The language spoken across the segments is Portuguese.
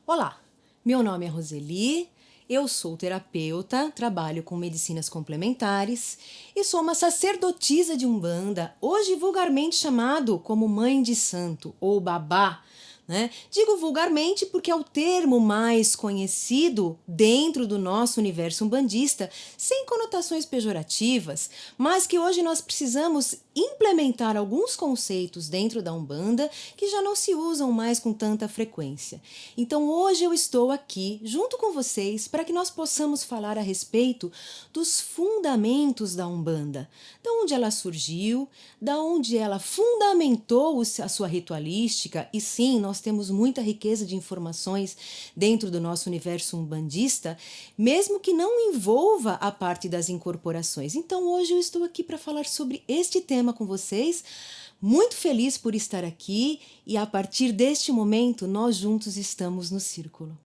Olá, meu nome é Roseli, eu sou terapeuta, trabalho com medicinas complementares e sou uma sacerdotisa de Umbanda, hoje vulgarmente chamado como mãe de santo ou babá, né? Digo vulgarmente porque é o termo mais conhecido dentro do nosso universo umbandista, sem conotações pejorativas, mas que hoje nós precisamos implementar alguns conceitos dentro da Umbanda que já não se usam mais com tanta frequência. Então hoje eu estou aqui junto com vocês para que nós possamos falar a respeito dos fundamentos da Umbanda, da onde ela surgiu, da onde ela fundamentou a sua ritualística, e sim, nós temos muita riqueza de informações dentro do nosso universo umbandista, mesmo que não envolva a parte das incorporações. Então hoje eu estou aqui para falar sobre este tema com vocês, muito feliz por estar aqui e a partir deste momento nós juntos estamos no círculo.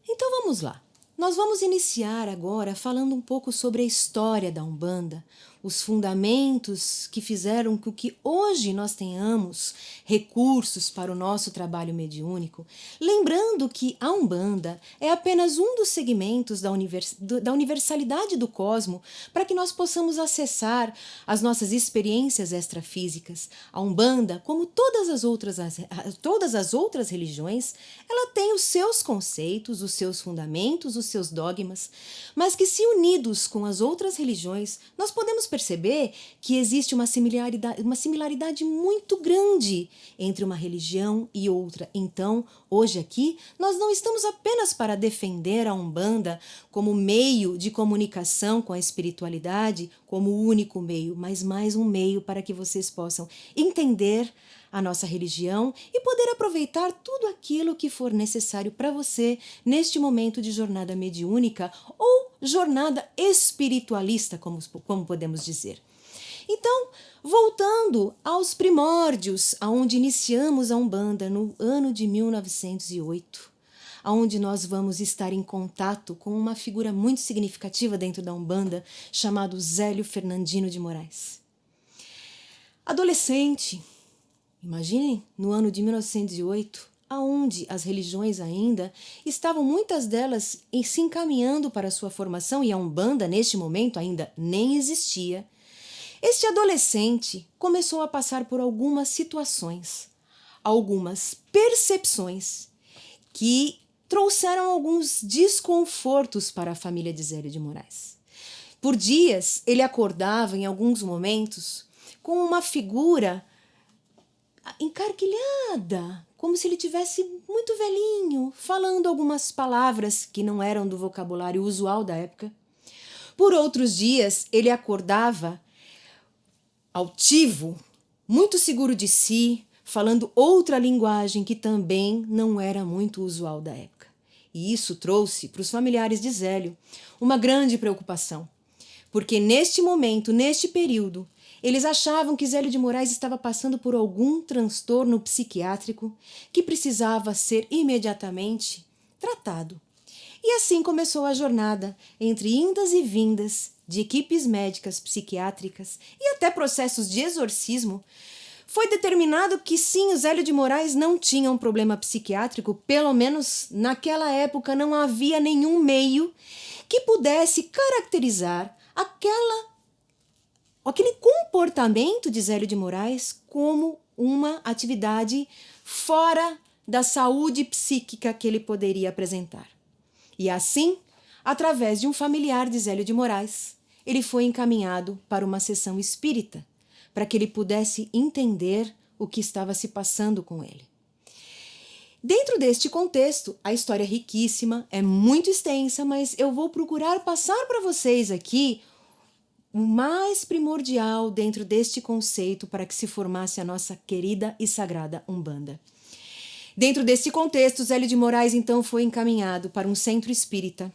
Então vamos lá. Nós vamos iniciar agora falando um pouco sobre a história da Umbanda, os fundamentos que fizeram com que hoje nós tenhamos recursos para o nosso trabalho mediúnico, lembrando que a Umbanda é apenas um dos segmentos da universalidade do cosmo para que nós possamos acessar as nossas experiências extrafísicas. A Umbanda, como todas as outras religiões, ela tem os seus conceitos, os seus fundamentos, os seus dogmas, mas que se unidos com as outras religiões, nós podemos perceber que existe uma similaridade muito grande entre uma religião e outra. Então, hoje aqui, nós não estamos apenas para defender a Umbanda como meio de comunicação com a espiritualidade, como único meio, mas mais um meio para que vocês possam entender a nossa religião e poder aproveitar tudo aquilo que for necessário para você neste momento de jornada mediúnica ou jornada espiritualista, como podemos dizer. Então, voltando aos primórdios, aonde iniciamos a Umbanda no ano de 1908, onde nós vamos estar em contato com uma figura muito significativa dentro da Umbanda, chamado Zélio Fernandino de Moraes. Adolescente, imaginem, no ano de 1908, aonde as religiões ainda estavam muitas delas se encaminhando para a sua formação e a Umbanda neste momento ainda nem existia. Este adolescente começou a passar por algumas situações, algumas percepções que trouxeram alguns desconfortos para a família de Zélio de Moraes. Por dias, ele acordava em alguns momentos com uma figura encarquilhada, como se ele tivesse muito velhinho, falando algumas palavras que não eram do vocabulário usual da época. Por outros dias, ele acordava altivo, muito seguro de si, falando outra linguagem que também não era muito usual da época. E isso trouxe para os familiares de Zélio uma grande preocupação, porque neste momento, neste período, eles achavam que Zélio de Moraes estava passando por algum transtorno psiquiátrico que precisava ser imediatamente tratado. E assim começou a jornada entre indas e vindas de equipes médicas psiquiátricas e até processos de exorcismo. Foi determinado que sim, o Zélio de Moraes não tinha um problema psiquiátrico, pelo menos naquela época não havia nenhum meio que pudesse caracterizar aquele comportamento de Zélio de Moraes como uma atividade fora da saúde psíquica que ele poderia apresentar. E assim, através de um familiar de Zélio de Moraes, ele foi encaminhado para uma sessão espírita, para que ele pudesse entender o que estava se passando com ele. Dentro deste contexto, a história é riquíssima, é muito extensa, mas eu vou procurar passar para vocês aqui o mais primordial dentro deste conceito para que se formasse a nossa querida e sagrada Umbanda. Dentro deste contexto, Zélio de Moraes então foi encaminhado para um centro espírita,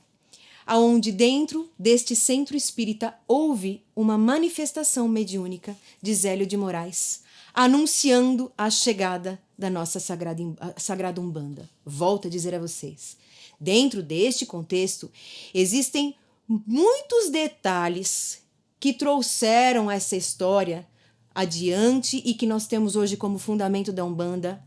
aonde dentro deste centro espírita houve uma manifestação mediúnica de Zélio de Moraes, anunciando a chegada da nossa sagrada Umbanda. Volto a dizer a vocês, dentro deste contexto existem muitos detalhes que trouxeram essa história adiante e que nós temos hoje como fundamento da Umbanda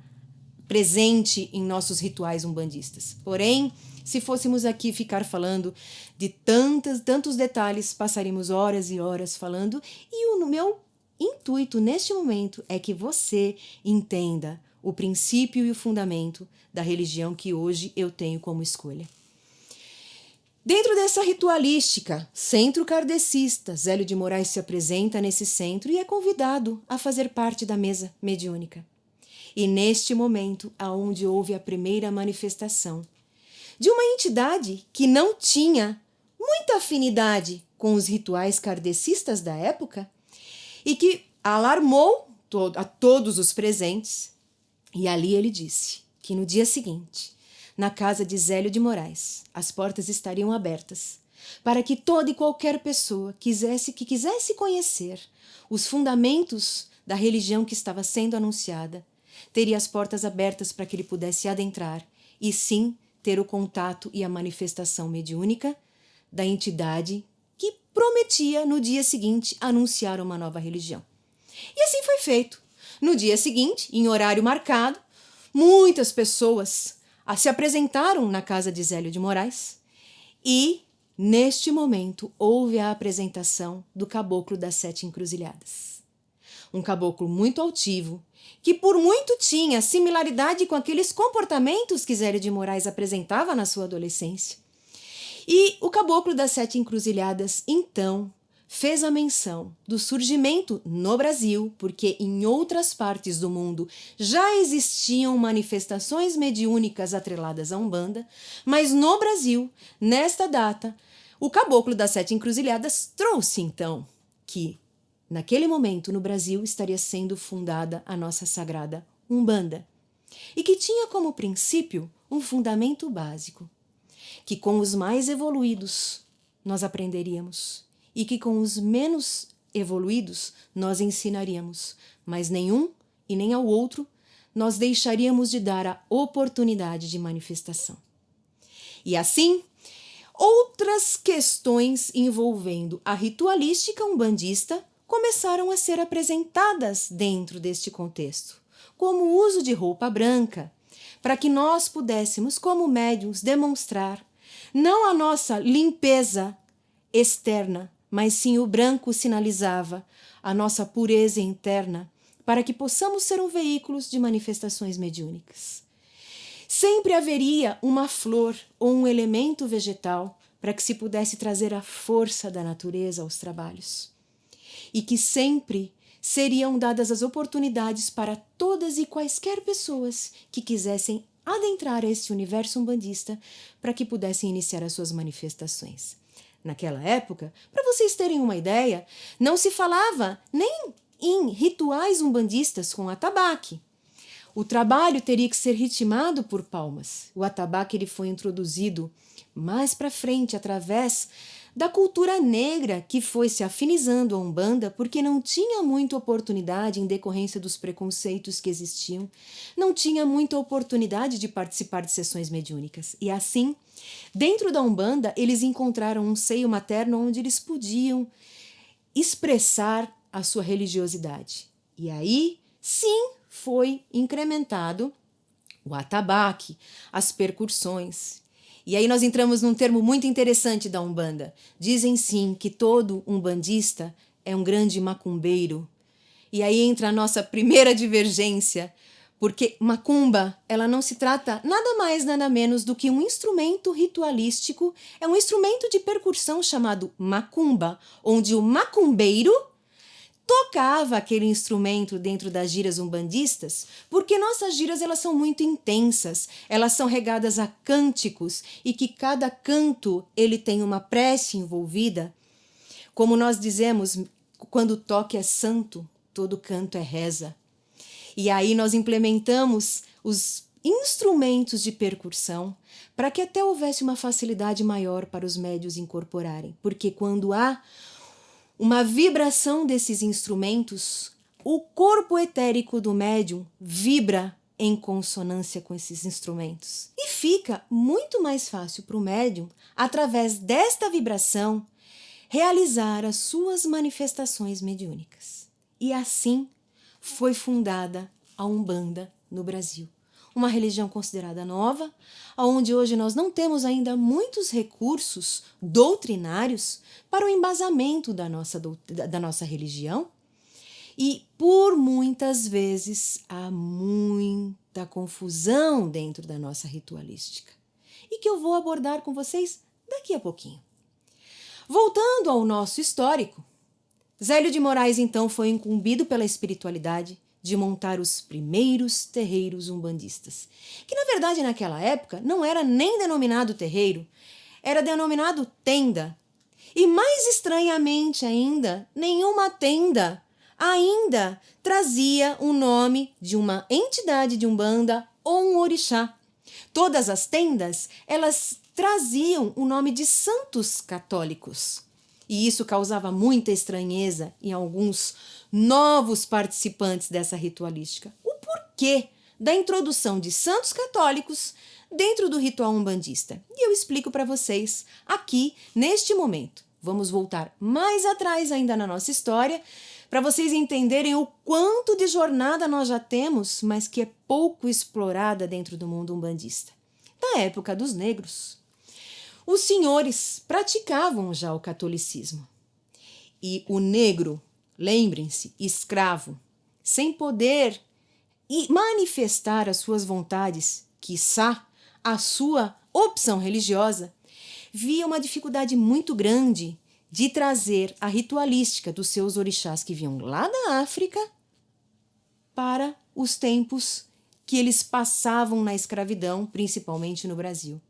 presente em nossos rituais umbandistas. Porém, se fôssemos aqui ficar falando de tantos detalhes, passaríamos horas e horas falando, e o meu intuito neste momento é que você entenda o princípio e o fundamento da religião que hoje eu tenho como escolha. Dentro dessa ritualística, centro kardecista, Zélio de Moraes se apresenta nesse centro e é convidado a fazer parte da mesa mediúnica. E neste momento, aonde houve a primeira manifestação de uma entidade que não tinha muita afinidade com os rituais kardecistas da época e que alarmou a todos os presentes. E ali ele disse que no dia seguinte, na casa de Zélio de Moraes, as portas estariam abertas para que toda e qualquer pessoa que quisesse conhecer os fundamentos da religião que estava sendo anunciada, teria as portas abertas para que ele pudesse adentrar e sim ter o contato e a manifestação mediúnica da entidade que prometia no dia seguinte anunciar uma nova religião. E assim foi feito. No dia seguinte, em horário marcado, muitas pessoas se apresentaram na casa de Zélio de Moraes e, neste momento, houve a apresentação do Caboclo das Sete Encruzilhadas. Um caboclo muito altivo, que por muito tinha similaridade com aqueles comportamentos que Zélio de Moraes apresentava na sua adolescência. E o Caboclo das Sete Encruzilhadas, então, fez a menção do surgimento no Brasil, porque em outras partes do mundo já existiam manifestações mediúnicas atreladas à Umbanda, mas no Brasil, nesta data, o Caboclo das Sete Encruzilhadas trouxe, então, que naquele momento no Brasil estaria sendo fundada a nossa sagrada Umbanda, e que tinha como princípio um fundamento básico, que com os mais evoluídos nós aprenderíamos, e que com os menos evoluídos nós ensinaríamos, mas nenhum e nem ao outro nós deixaríamos de dar a oportunidade de manifestação. E assim, outras questões envolvendo a ritualística umbandista começaram a ser apresentadas dentro deste contexto, como o uso de roupa branca, para que nós pudéssemos, como médiuns, demonstrar não a nossa limpeza externa, mas sim o branco sinalizava a nossa pureza interna, para que possamos ser um veículo de manifestações mediúnicas. Sempre haveria uma flor ou um elemento vegetal para que se pudesse trazer a força da natureza aos trabalhos. E que sempre seriam dadas as oportunidades para todas e quaisquer pessoas que quisessem adentrar esse universo umbandista para que pudessem iniciar as suas manifestações. Naquela época, para vocês terem uma ideia, não se falava nem em rituais umbandistas com atabaque. O trabalho teria que ser ritmado por palmas. O atabaque ele foi introduzido mais para frente através da cultura negra que foi se afinizando à Umbanda porque não tinha muita oportunidade em decorrência dos preconceitos que existiam, não tinha muita oportunidade de participar de sessões mediúnicas. E assim, dentro da Umbanda, eles encontraram um seio materno onde eles podiam expressar a sua religiosidade. E aí, sim, foi incrementado o atabaque, as percussões. E aí nós entramos num termo muito interessante da Umbanda. Dizem sim que todo umbandista é um grande macumbeiro. E aí entra a nossa primeira divergência, porque macumba, ela não se trata nada mais, nada menos do que um instrumento ritualístico, é um instrumento de percussão chamado macumba, onde o macumbeiro tocava aquele instrumento dentro das giras umbandistas, porque nossas giras elas são muito intensas, elas são regadas a cânticos e que cada canto ele tem uma prece envolvida. Como nós dizemos, quando o toque é santo, todo canto é reza. E aí nós implementamos os instrumentos de percussão para que até houvesse uma facilidade maior para os médiuns incorporarem, porque quando há uma vibração desses instrumentos, o corpo etérico do médium vibra em consonância com esses instrumentos. E fica muito mais fácil para o médium, através desta vibração, realizar as suas manifestações mediúnicas. E assim foi fundada a Umbanda no Brasil. Uma religião considerada nova, onde hoje nós não temos ainda muitos recursos doutrinários para o embasamento da nossa religião, e por muitas vezes há muita confusão dentro da nossa ritualística, e que eu vou abordar com vocês daqui a pouquinho. Voltando ao nosso histórico, Zélio de Moraes então foi incumbido pela espiritualidade de montar os primeiros terreiros umbandistas, que na verdade naquela época não era nem denominado terreiro, era denominado tenda. E mais estranhamente ainda, nenhuma tenda ainda trazia o nome de uma entidade de Umbanda ou um orixá. Todas as tendas, elas traziam o nome de santos católicos. E isso causava muita estranheza em alguns novos participantes dessa ritualística. O porquê da introdução de santos católicos dentro do ritual umbandista. E eu explico para vocês aqui, neste momento. Vamos voltar mais atrás ainda na nossa história, para vocês entenderem o quanto de jornada nós já temos, mas que é pouco explorada dentro do mundo umbandista. Na época dos negros, os senhores praticavam já o catolicismo. E o negro, lembrem-se, escravo, sem poder manifestar as suas vontades, quiçá a sua opção religiosa, via uma dificuldade muito grande de trazer a ritualística dos seus orixás que vinham lá da África para os tempos que eles passavam na escravidão, principalmente no Brasil.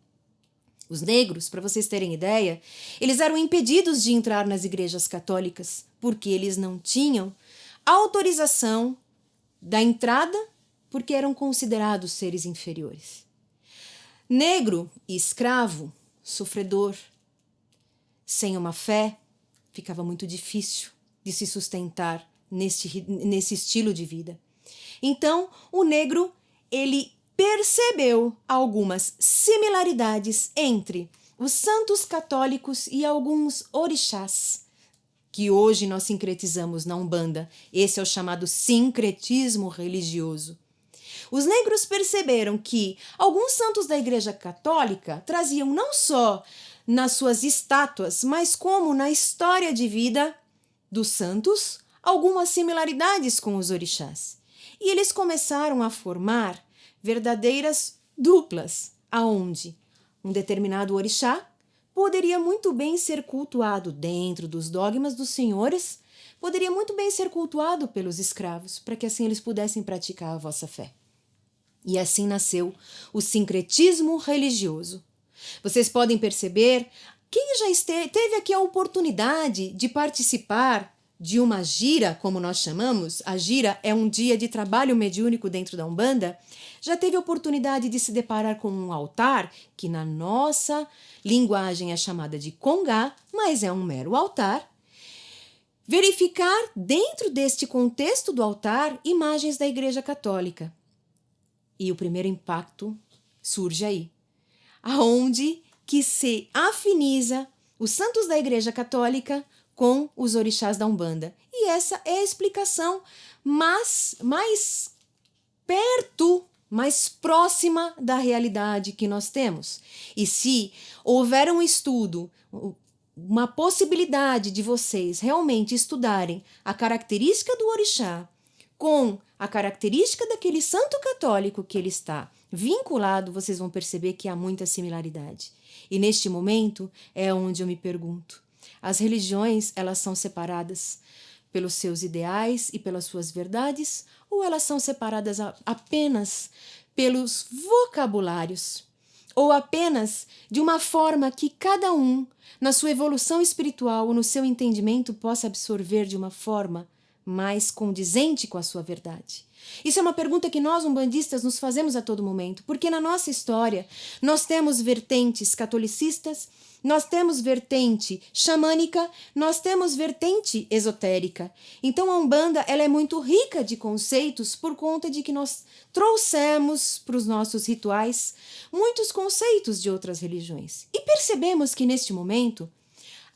Os negros, para vocês terem ideia, eles eram impedidos de entrar nas igrejas católicas porque eles não tinham autorização da entrada porque eram considerados seres inferiores. Negro e escravo, sofredor, sem uma fé, ficava muito difícil de se sustentar nesse estilo de vida. Então, o negro, ele percebeu algumas similaridades entre os santos católicos e alguns orixás, que hoje nós sincretizamos na Umbanda. Esse é o chamado sincretismo religioso. Os negros perceberam que alguns santos da Igreja Católica traziam não só nas suas estátuas, mas como na história de vida dos santos, algumas similaridades com os orixás. E eles começaram a formar verdadeiras duplas, aonde um determinado orixá poderia muito bem ser cultuado dentro dos dogmas dos senhores, poderia muito bem ser cultuado pelos escravos, para que assim eles pudessem praticar a vossa fé. E assim nasceu o sincretismo religioso. Vocês podem perceber, quem já teve aqui a oportunidade de participar de uma gira, como nós chamamos, a gira é um dia de trabalho mediúnico dentro da Umbanda, já teve a oportunidade de se deparar com um altar, que na nossa linguagem é chamada de congá, mas é um mero altar. Verificar dentro deste contexto do altar imagens da Igreja Católica. E o primeiro impacto surge aí, aonde que se afiniza os santos da Igreja Católica com os orixás da Umbanda. E essa é a explicação mais perto, mais próxima da realidade que nós temos. E se houver um estudo, uma possibilidade de vocês realmente estudarem a característica do orixá com a característica daquele santo católico que ele está vinculado, vocês vão perceber que há muita similaridade. E neste momento é onde eu me pergunto, as religiões, elas são separadas pelos seus ideais e pelas suas verdades, ou elas são separadas apenas pelos vocabulários, ou apenas de uma forma que cada um, na sua evolução espiritual ou no seu entendimento, possa absorver de uma forma mais condizente com a sua verdade? Isso é uma pergunta que nós, umbandistas, nos fazemos a todo momento, porque na nossa história nós temos vertentes catolicistas, nós temos vertente xamânica, nós temos vertente esotérica. Então a Umbanda ela é muito rica de conceitos por conta de que nós trouxemos para os nossos rituais muitos conceitos de outras religiões. E percebemos que neste momento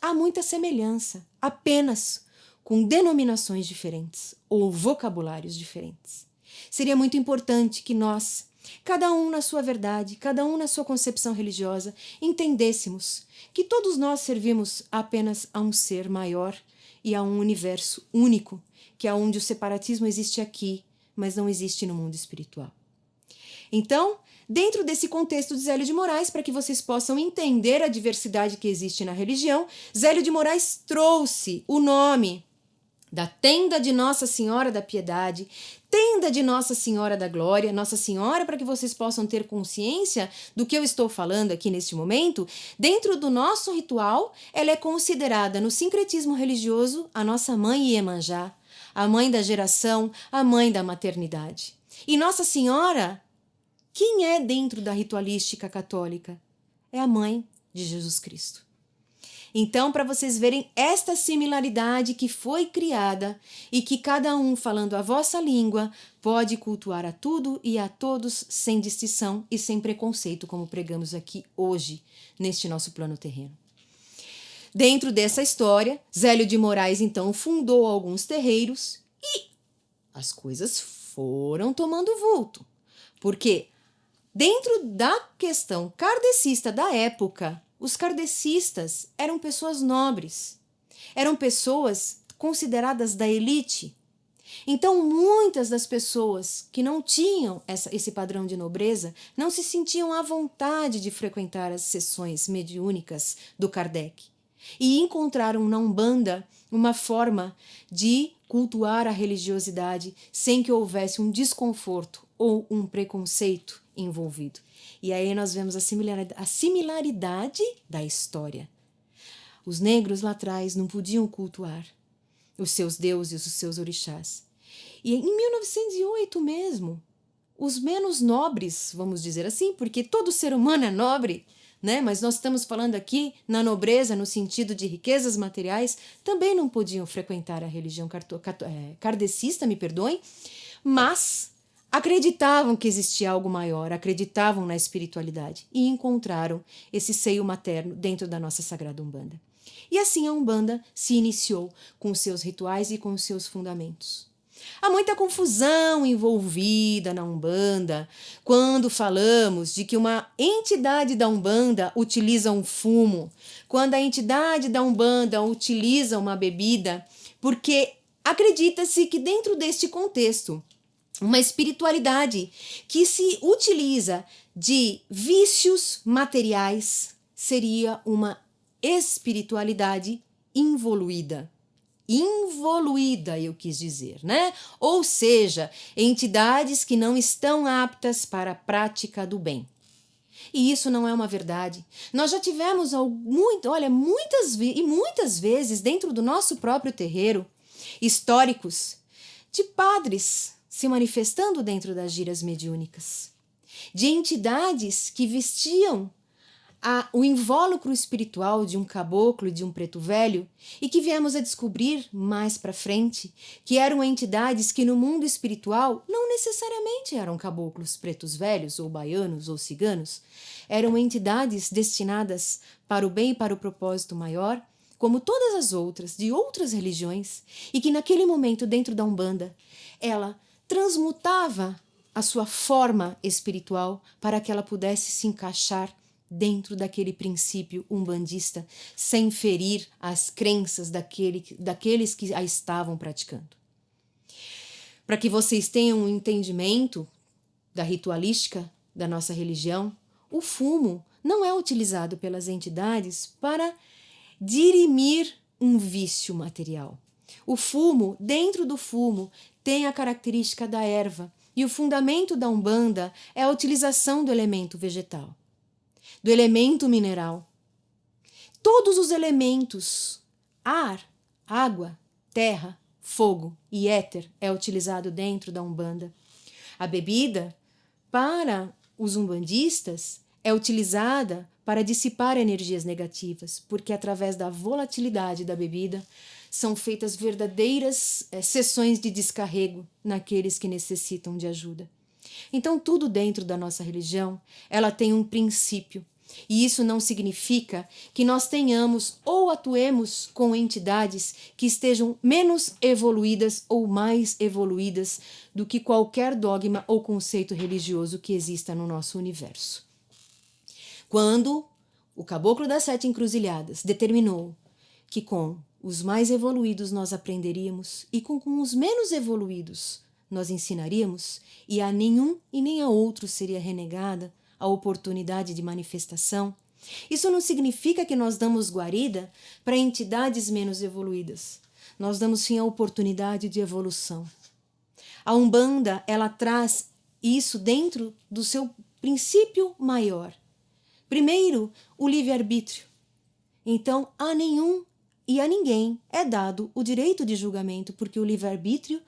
há muita semelhança, apenas com denominações diferentes ou vocabulários diferentes. Seria muito importante que nós, cada um na sua verdade, cada um na sua concepção religiosa, entendêssemos que todos nós servimos apenas a um ser maior e a um universo único, que é onde o separatismo existe aqui, mas não existe no mundo espiritual. Então, dentro desse contexto de Zélio de Moraes, para que vocês possam entender a diversidade que existe na religião, Zélio de Moraes trouxe o nome da Tenda de Nossa Senhora da Piedade, Tenda de Nossa Senhora da Glória, Nossa Senhora, para que vocês possam ter consciência do que eu estou falando aqui neste momento. Dentro do nosso ritual, ela é considerada no sincretismo religioso a nossa mãe Iemanjá, a mãe da geração, a mãe da maternidade. E Nossa Senhora, quem é dentro da ritualística católica? É a mãe de Jesus Cristo. Então, para vocês verem esta similaridade que foi criada e que cada um, falando a vossa língua, pode cultuar a tudo e a todos sem distinção e sem preconceito, como pregamos aqui hoje, neste nosso plano terreno. Dentro dessa história, Zélio de Moraes, então, fundou alguns terreiros e as coisas foram tomando vulto. Porque dentro da questão kardecista da época, os kardecistas eram pessoas nobres, eram pessoas consideradas da elite. Então, muitas das pessoas que não tinham esse padrão de nobreza não se sentiam à vontade de frequentar as sessões mediúnicas do Kardec e encontraram na Umbanda uma forma de cultuar a religiosidade sem que houvesse um desconforto ou um preconceito envolvido. E aí nós vemos a similaridade da história. Os negros lá atrás não podiam cultuar os seus deuses, os seus orixás. E em 1908 mesmo, os menos nobres, vamos dizer assim, porque todo ser humano é nobre, né? Mas nós estamos falando aqui na nobreza, no sentido de riquezas materiais, também não podiam frequentar a religião kardecista, me perdoem, mas acreditavam que existia algo maior, acreditavam na espiritualidade e encontraram esse seio materno dentro da nossa Sagrada Umbanda. E assim a Umbanda se iniciou com os seus rituais e com os seus fundamentos. Há muita confusão envolvida na Umbanda quando falamos de que uma entidade da Umbanda utiliza um fumo, quando a entidade da Umbanda utiliza uma bebida, porque acredita-se que dentro deste contexto, uma espiritualidade que se utiliza de vícios materiais seria uma espiritualidade involuída. Involuída, eu quis dizer, né? Ou seja, entidades que não estão aptas para a prática do bem. E isso não é uma verdade. Nós já tivemos muitas vezes dentro do nosso próprio terreiro históricos de padres se manifestando dentro das giras mediúnicas, de entidades que vestiam o invólucro espiritual de um caboclo e de um preto velho e que viemos a descobrir mais para frente que eram entidades que no mundo espiritual não necessariamente eram caboclos pretos velhos ou baianos ou ciganos, eram entidades destinadas para o bem e para o propósito maior, como todas as outras de outras religiões, e que naquele momento dentro da Umbanda ela transmutava a sua forma espiritual para que ela pudesse se encaixar dentro daquele princípio umbandista, sem ferir as crenças daqueles que a estavam praticando. Para que vocês tenham um entendimento da ritualística da nossa religião, o fumo não é utilizado pelas entidades para dirimir um vício material. O fumo, dentro do fumo, tem a característica da erva, e o fundamento da Umbanda é a utilização do elemento vegetal, do elemento mineral. Todos os elementos, ar, água, terra, fogo e éter é utilizado dentro da Umbanda. A bebida, para os umbandistas, é utilizada para dissipar energias negativas, porque através da volatilidade da bebida são feitas verdadeiras sessões de descarrego naqueles que necessitam de ajuda. Então, tudo dentro da nossa religião, ela tem um princípio. E isso não significa que nós tenhamos ou atuemos com entidades que estejam menos evoluídas ou mais evoluídas do que qualquer dogma ou conceito religioso que exista no nosso universo. Quando o Caboclo das Sete Encruzilhadas determinou que com os mais evoluídos nós aprenderíamos e com os menos evoluídos nós ensinaríamos, e a nenhum e nem a outro seria renegada a oportunidade de manifestação, isso não significa que nós damos guarida para entidades menos evoluídas. Nós damos sim a oportunidade de evolução. A Umbanda, ela traz isso dentro do seu princípio maior. Primeiro, o livre-arbítrio. Então, a nenhum e a ninguém é dado o direito de julgamento, porque o livre-arbítrio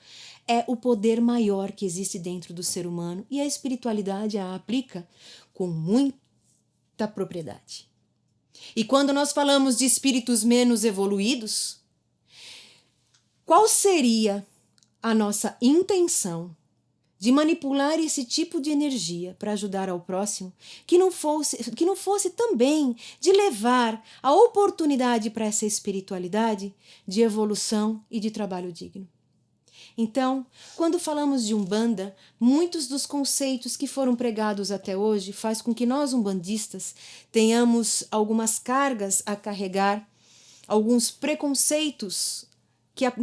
é o poder maior que existe dentro do ser humano e a espiritualidade a aplica com muita propriedade. E quando nós falamos de espíritos menos evoluídos, qual seria a nossa intenção de manipular esse tipo de energia para ajudar ao próximo, que não fosse também de levar a oportunidade para essa espiritualidade de evolução e de trabalho digno? Então, quando falamos de Umbanda, muitos dos conceitos que foram pregados até hoje faz com que nós, umbandistas, tenhamos algumas cargas a carregar, alguns preconceitos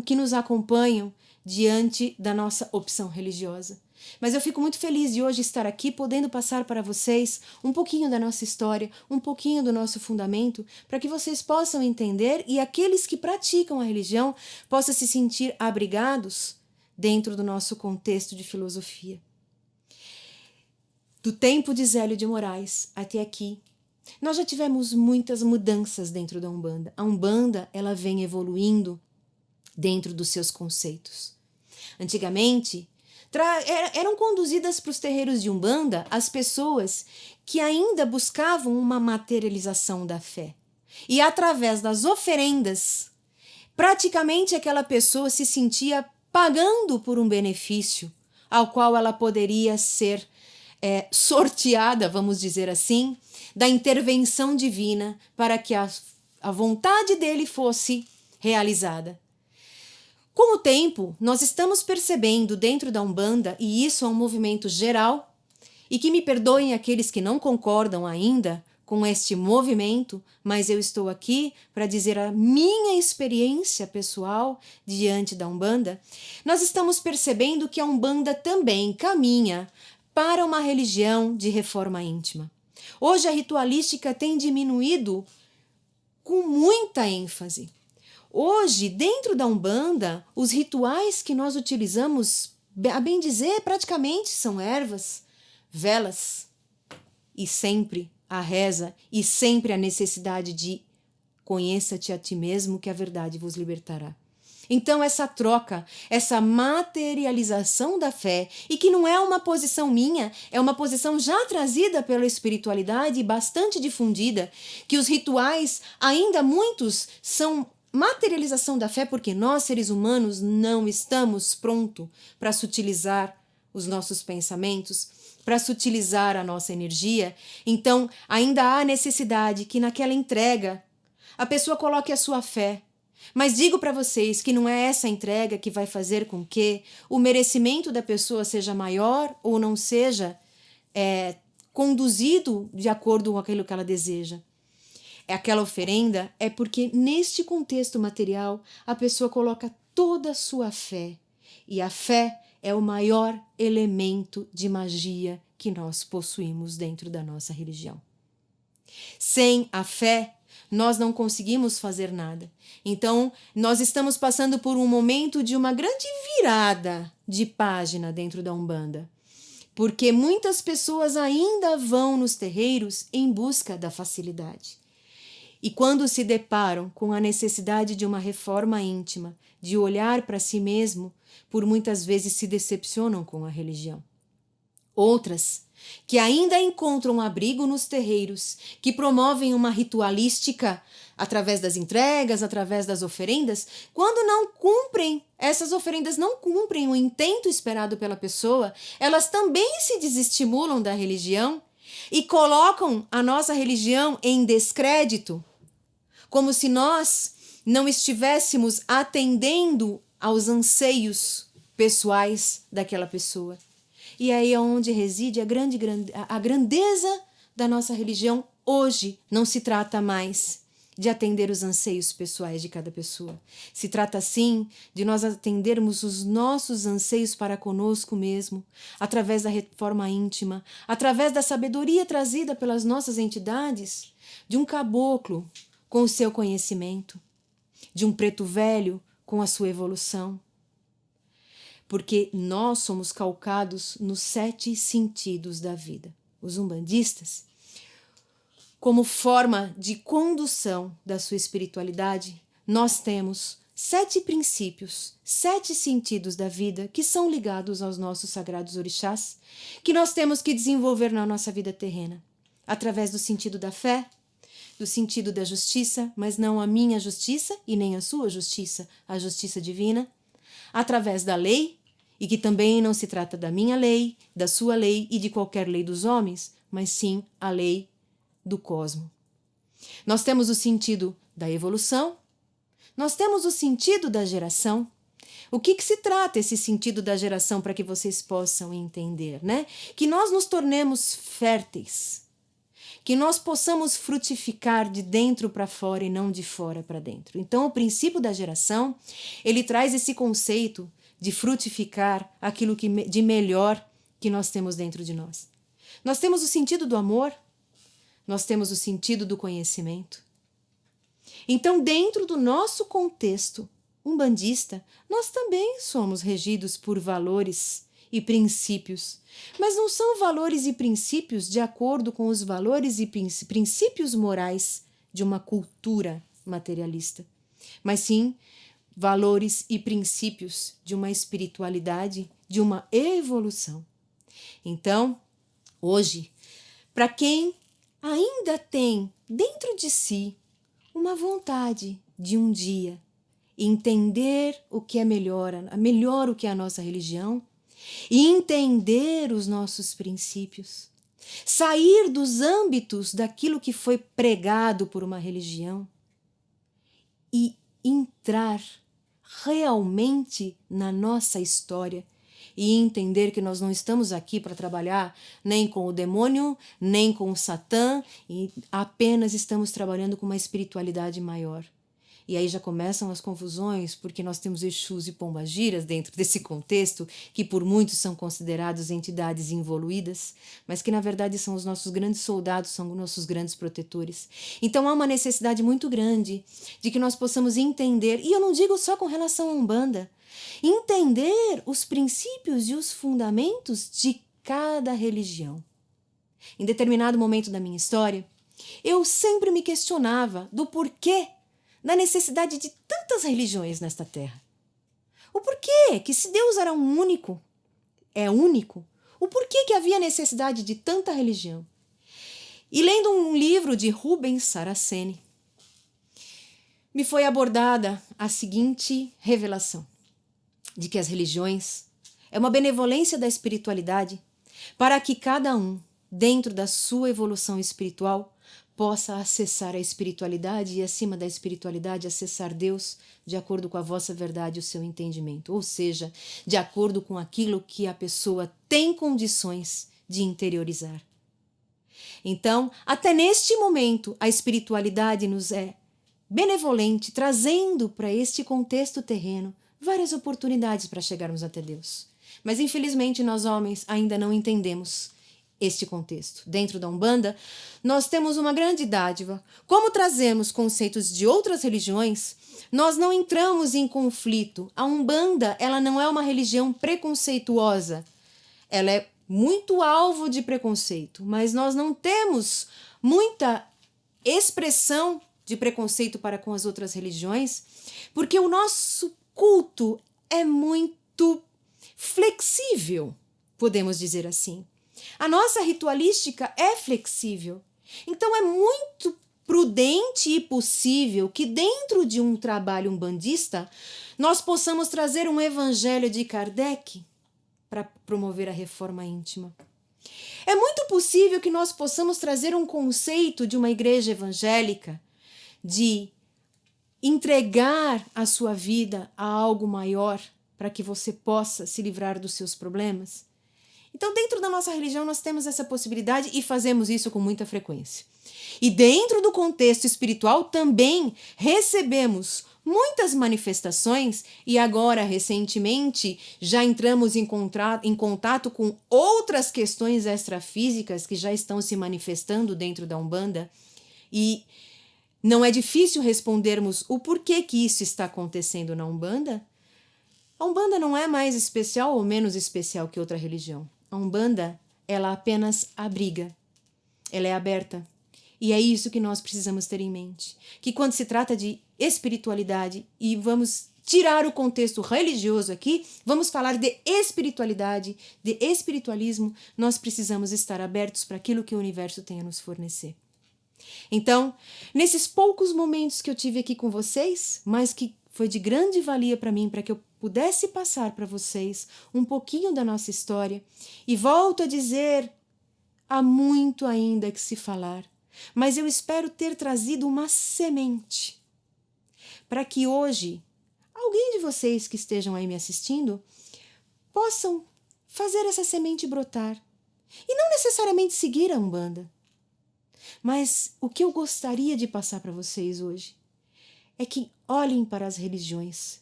que nos acompanham diante da nossa opção religiosa. Mas eu fico muito feliz de hoje estar aqui podendo passar para vocês um pouquinho da nossa história, um pouquinho do nosso fundamento, para que vocês possam entender e aqueles que praticam a religião possam se sentir abrigados dentro do nosso contexto de filosofia. Do tempo de Zélio de Moraes até aqui, nós já tivemos muitas mudanças dentro da Umbanda. A Umbanda, ela vem evoluindo dentro dos seus conceitos. Antigamente, eram conduzidas para os terreiros de Umbanda as pessoas que ainda buscavam uma materialização da fé. E através das oferendas, praticamente aquela pessoa se sentia pagando por um benefício ao qual ela poderia ser sorteada, vamos dizer assim, da intervenção divina para que a vontade dele fosse realizada. Com o tempo, nós estamos percebendo dentro da Umbanda, e isso é um movimento geral, e que me perdoem aqueles que não concordam ainda com este movimento, mas eu estou aqui para dizer a minha experiência pessoal diante da Umbanda, nós estamos percebendo que a Umbanda também caminha para uma religião de reforma íntima. Hoje a ritualística tem diminuído com muita ênfase. Hoje, dentro da Umbanda, os rituais que nós utilizamos, a bem dizer, praticamente são ervas, velas e sempre a reza e sempre a necessidade de conheça-te a ti mesmo que a verdade vos libertará. Então essa troca, essa materialização da fé, e que não é uma posição minha, é uma posição já trazida pela espiritualidade e bastante difundida, que os rituais, ainda muitos, são materialização da fé, porque nós, seres humanos, não estamos prontos para sutilizar os nossos pensamentos, para sutilizar a nossa energia. Então, ainda há necessidade que naquela entrega a pessoa coloque a sua fé. Mas digo para vocês que não é essa entrega que vai fazer com que o merecimento da pessoa seja maior ou não seja conduzido de acordo com aquilo que ela deseja. Aquela oferenda é porque neste contexto material a pessoa coloca toda a sua fé. E a fé é o maior elemento de magia que nós possuímos dentro da nossa religião. Sem a fé, nós não conseguimos fazer nada. Então, nós estamos passando por um momento de uma grande virada de página dentro da Umbanda. Porque muitas pessoas ainda vão nos terreiros em busca da facilidade. E quando se deparam com a necessidade de uma reforma íntima, de olhar para si mesmo, por muitas vezes se decepcionam com a religião. Outras, que ainda encontram abrigo nos terreiros, que promovem uma ritualística através das entregas, através das oferendas, quando não cumprem, essas oferendas não cumprem o intento esperado pela pessoa, elas também se desestimulam da religião e colocam a nossa religião em descrédito, como se nós não estivéssemos atendendo aos anseios pessoais daquela pessoa. E aí é onde reside a grandeza da nossa religião hoje. Não se trata mais de atender os anseios pessoais de cada pessoa. Se trata, sim, de nós atendermos os nossos anseios para conosco mesmo, através da reforma íntima, através da sabedoria trazida pelas nossas entidades, de um caboclo com o seu conhecimento, de um preto velho com a sua evolução. Porque nós somos calcados nos 7 sentidos da vida. Os umbandistas, como forma de condução da sua espiritualidade, nós temos 7 princípios, 7 sentidos da vida que são ligados aos nossos sagrados orixás, que nós temos que desenvolver na nossa vida terrena, através do sentido da fé, do sentido da justiça, mas não a minha justiça e nem a sua justiça, a justiça divina, através da lei, e que também não se trata da minha lei, da sua lei e de qualquer lei dos homens, mas sim a lei do cosmo. Nós temos o sentido da evolução, nós temos o sentido da geração. O que se trata esse sentido da geração para que vocês possam entender, né? Que nós nos tornemos férteis, que nós possamos frutificar de dentro para fora e não de fora para dentro. Então, o princípio da geração, ele traz esse conceito de frutificar aquilo que de melhor que nós temos dentro de nós. Nós temos o sentido do amor, nós temos o sentido do conhecimento. Então, dentro do nosso contexto umbandista, nós também somos regidos por valores e princípios, mas não são valores e princípios de acordo com os valores e princípios morais de uma cultura materialista, mas sim valores e princípios de uma espiritualidade, de uma evolução. Então, hoje, para quem ainda tem dentro de si uma vontade de um dia entender o que é melhor o que é a nossa religião e entender os nossos princípios, sair dos âmbitos daquilo que foi pregado por uma religião e entrar realmente na nossa história e entender que nós não estamos aqui para trabalhar nem com o demônio, nem com o Satã, e apenas estamos trabalhando com uma espiritualidade maior. E aí já começam as confusões, porque nós temos Exus e Pombagiras dentro desse contexto, que por muitos são considerados entidades involuídas, mas que na verdade são os nossos grandes soldados, são os nossos grandes protetores. Então há uma necessidade muito grande de que nós possamos entender, e eu não digo só com relação à Umbanda, entender os princípios e os fundamentos de cada religião. Em determinado momento da minha história, eu sempre me questionava do porquê da necessidade de tantas religiões nesta terra. O porquê que se Deus era único, o porquê que havia necessidade de tanta religião? E lendo um livro de Rubens Saraceni, me foi abordada a seguinte revelação, de que as religiões é uma benevolência da espiritualidade para que cada um, dentro da sua evolução espiritual, possa acessar a espiritualidade e, acima da espiritualidade, acessar Deus de acordo com a vossa verdade e o seu entendimento, ou seja, de acordo com aquilo que a pessoa tem condições de interiorizar. Então, até neste momento, a espiritualidade nos é benevolente, trazendo para este contexto terreno várias oportunidades para chegarmos até Deus. Mas, infelizmente, nós homens ainda não entendemos este contexto. Dentro da Umbanda, nós temos uma grande dádiva. Como trazemos conceitos de outras religiões, nós não entramos em conflito. A Umbanda, ela não é uma religião preconceituosa. Ela é muito alvo de preconceito, mas nós não temos muita expressão de preconceito para com as outras religiões, porque o nosso culto é muito flexível, podemos dizer assim. A nossa ritualística é flexível. Então é muito prudente e possível que dentro de um trabalho umbandista nós possamos trazer um evangelho de Kardec para promover a reforma íntima. É muito possível que nós possamos trazer um conceito de uma igreja evangélica de entregar a sua vida a algo maior para que você possa se livrar dos seus problemas. Então, dentro da nossa religião, nós temos essa possibilidade e fazemos isso com muita frequência. E dentro do contexto espiritual também recebemos muitas manifestações e agora, recentemente, já entramos em contato com outras questões extrafísicas que já estão se manifestando dentro da Umbanda e não é difícil respondermos o porquê que isso está acontecendo na Umbanda. A Umbanda não é mais especial ou menos especial que outra religião. A Umbanda, ela apenas abriga, ela é aberta. E é isso que nós precisamos ter em mente. Que quando se trata de espiritualidade, e vamos tirar o contexto religioso aqui, vamos falar de espiritualidade, de espiritualismo, nós precisamos estar abertos para aquilo que o universo tem a nos fornecer. Então, nesses poucos momentos que eu tive aqui com vocês, mas que foi de grande valia para mim, para que eu pudesse passar para vocês um pouquinho da nossa história, e volto a dizer, há muito ainda que se falar, mas eu espero ter trazido uma semente para que hoje alguém de vocês que estejam aí me assistindo possam fazer essa semente brotar. E não necessariamente seguir a Umbanda. Mas o que eu gostaria de passar para vocês hoje é que olhem para as religiões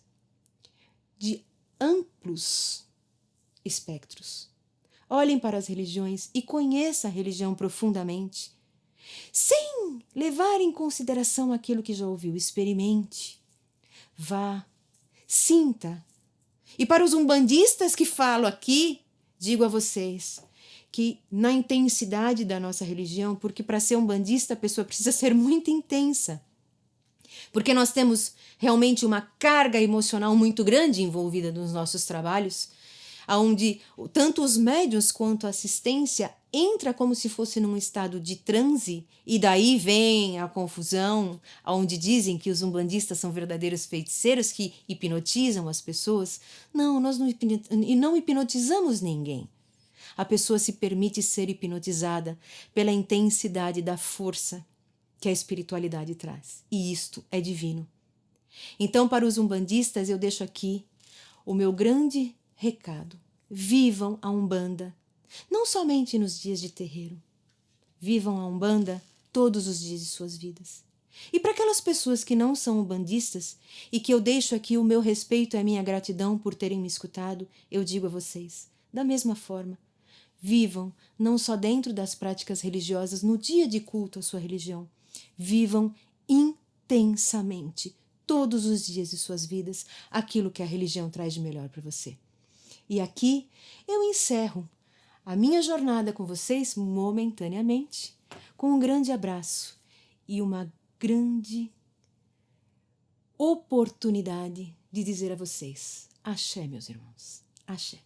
de amplos espectros. Olhem para as religiões e conheçam a religião profundamente, sem levar em consideração aquilo que já ouviu. Experimente, vá, sinta. E para os umbandistas que falo aqui, digo a vocês que na intensidade da nossa religião, porque para ser umbandista a pessoa precisa ser muito intensa, porque nós temos realmente uma carga emocional muito grande envolvida nos nossos trabalhos, onde tanto os médiuns quanto a assistência entra como se fosse num estado de transe, e daí vem a confusão, onde dizem que os umbandistas são verdadeiros feiticeiros que hipnotizam as pessoas. Não, nós não hipnotizamos ninguém. A pessoa se permite ser hipnotizada pela intensidade da força que a espiritualidade traz. E isto é divino. Então, para os umbandistas, eu deixo aqui o meu grande recado. Vivam a Umbanda, não somente nos dias de terreiro. Vivam a Umbanda todos os dias de suas vidas. E para aquelas pessoas que não são umbandistas e que eu deixo aqui o meu respeito e a minha gratidão por terem me escutado, eu digo a vocês, da mesma forma, vivam não só dentro das práticas religiosas no dia de culto à sua religião, vivam intensamente todos os dias de suas vidas aquilo que a religião traz de melhor para você. E aqui eu encerro a minha jornada com vocês momentaneamente, com um grande abraço e uma grande oportunidade de dizer a vocês: axé, meus irmãos, axé.